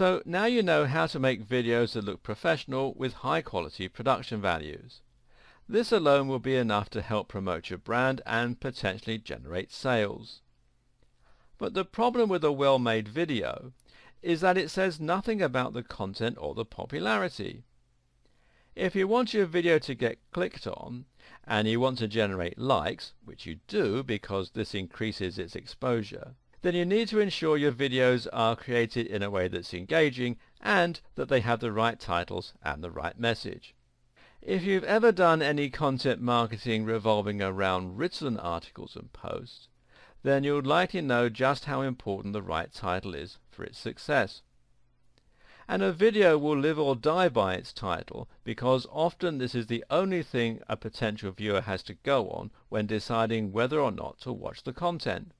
So now you know how to make videos that look professional with high quality production values. This alone will be enough to help promote your brand and potentially generate sales. But the problem with a well-made video is that it says nothing about the content or the popularity. If you want your video to get clicked on, and you want to generate likes, which you do because this increases its exposure, then you need to ensure your videos are created in a way that's engaging and that they have the right titles and the right message. If you've ever done any content marketing revolving around written articles and posts, then you'll likely know just how important the right title is for its success. And a video will live or die by its title because often this is the only thing a potential viewer has to go on when deciding whether or not to watch the content.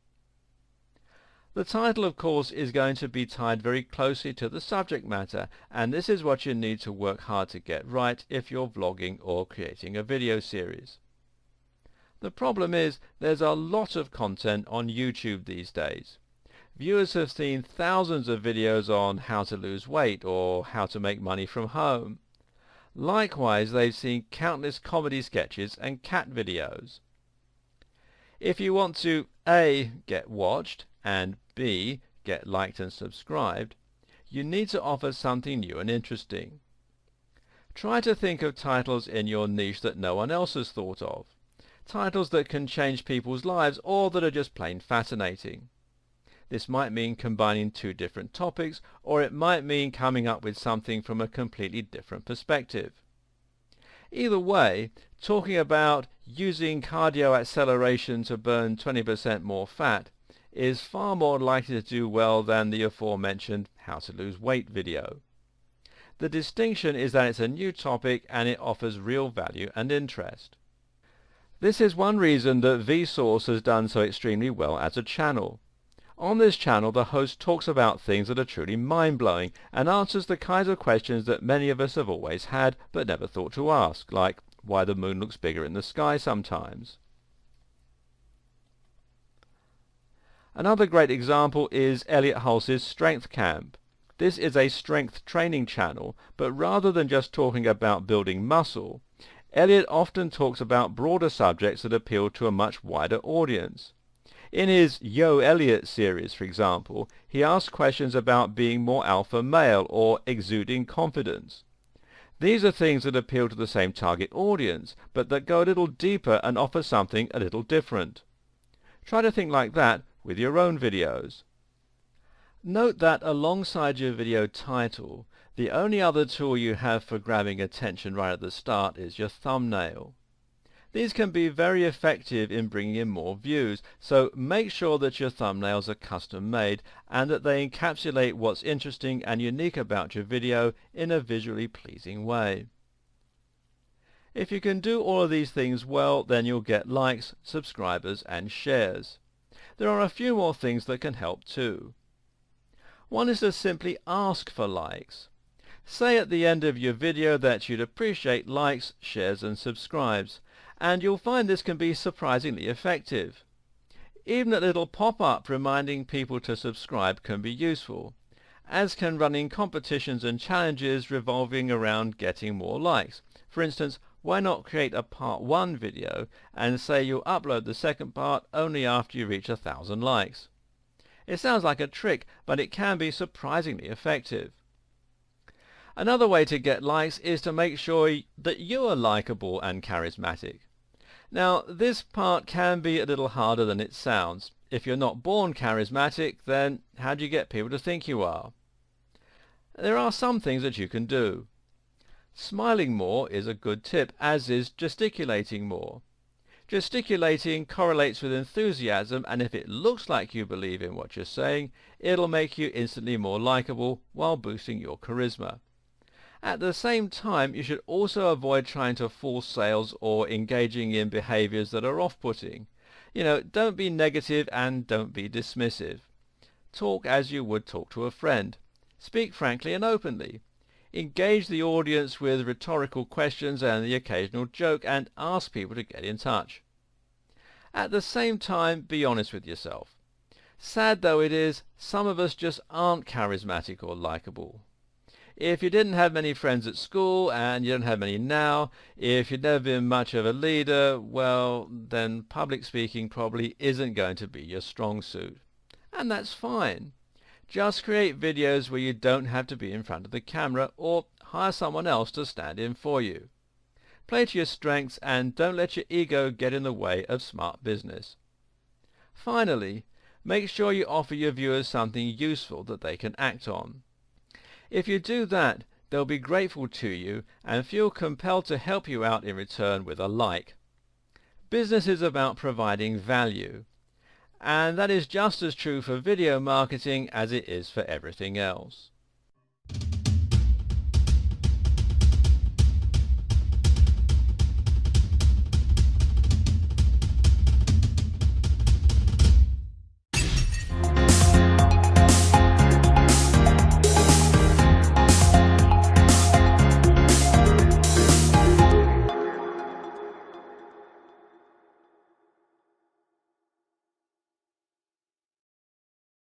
The title, of course, is going to be tied very closely to the subject matter, and this is what you need to work hard to get right if you're vlogging or creating a video series. The problem is there's a lot of content on YouTube these days. Viewers have seen thousands of videos on how to lose weight or how to make money from home. Likewise, they've seen countless comedy sketches and cat videos. If you want to A. get watched and B. get liked and subscribed, you need to offer something new and interesting. Try to think of titles in your niche that no one else has thought of. Titles that can change people's lives or that are just plain fascinating. This might mean combining two different topics, or it might mean coming up with something from a completely different perspective. Either way, talking about using cardio acceleration to burn 20% more fat is far more likely to do well than the aforementioned how to lose weight video. The distinction is that it's a new topic and it offers real value and interest. This is one reason that Vsauce has done so extremely well as a channel. On this channel, the host talks about things that are truly mind-blowing and answers the kinds of questions that many of us have always had but never thought to ask, like why the moon looks bigger in the sky sometimes. Another great example is Elliot Hulse's Strength Camp. This is a strength training channel, but rather than just talking about building muscle, Elliot often talks about broader subjects that appeal to a much wider audience. In his Yo Elliot series, for example, he asks questions about being more alpha male or exuding confidence. These are things that appeal to the same target audience, but that go a little deeper and offer something a little different. Try to think like that with your own videos. Note that alongside your video title, the only other tool you have for grabbing attention right at the start is your thumbnail. These can be very effective in bringing in more views, so make sure that your thumbnails are custom made and that they encapsulate what's interesting and unique about your video in a visually pleasing way. If you can do all of these things well, then you'll get likes, subscribers and shares. There are a few more things that can help too. One is to simply ask for likes. Say at the end of your video that you'd appreciate likes, shares and subscribes, and you'll find this can be surprisingly effective. Even a little pop-up reminding people to subscribe can be useful, as can running competitions and challenges revolving around getting more likes. For instance, why not create a part 1 video and say you'll upload the second part only after you reach 1,000 likes. It sounds like a trick, but it can be surprisingly effective. Another way to get likes is to make sure that you are likable and charismatic. Now, this part can be a little harder than it sounds. If you're not born charismatic, then how do you get people to think you are? There are some things that you can do. Smiling more is a good tip, as is gesticulating more. Gesticulating correlates with enthusiasm, and if it looks like you believe in what you're saying, it'll make you instantly more likable while boosting your charisma. At the same time, you should also avoid trying to force sales or engaging in behaviors that are off-putting. Don't be negative and don't be dismissive. Talk as you would talk to a friend. Speak frankly and openly. Engage the audience with rhetorical questions and the occasional joke, and ask people to get in touch. At the same time, be honest with yourself. Sad though it is, some of us just aren't charismatic or likable. If you didn't have many friends at school, and you don't have many now, if you've never been much of a leader, well, then public speaking probably isn't going to be your strong suit. And that's fine. Just create videos where you don't have to be in front of the camera, or hire someone else to stand in for you. Play to your strengths and don't let your ego get in the way of smart business. Finally, make sure you offer your viewers something useful that they can act on. If you do that, they'll be grateful to you and feel compelled to help you out in return with a like. Business is about providing value, and that is just as true for video marketing as it is for everything else.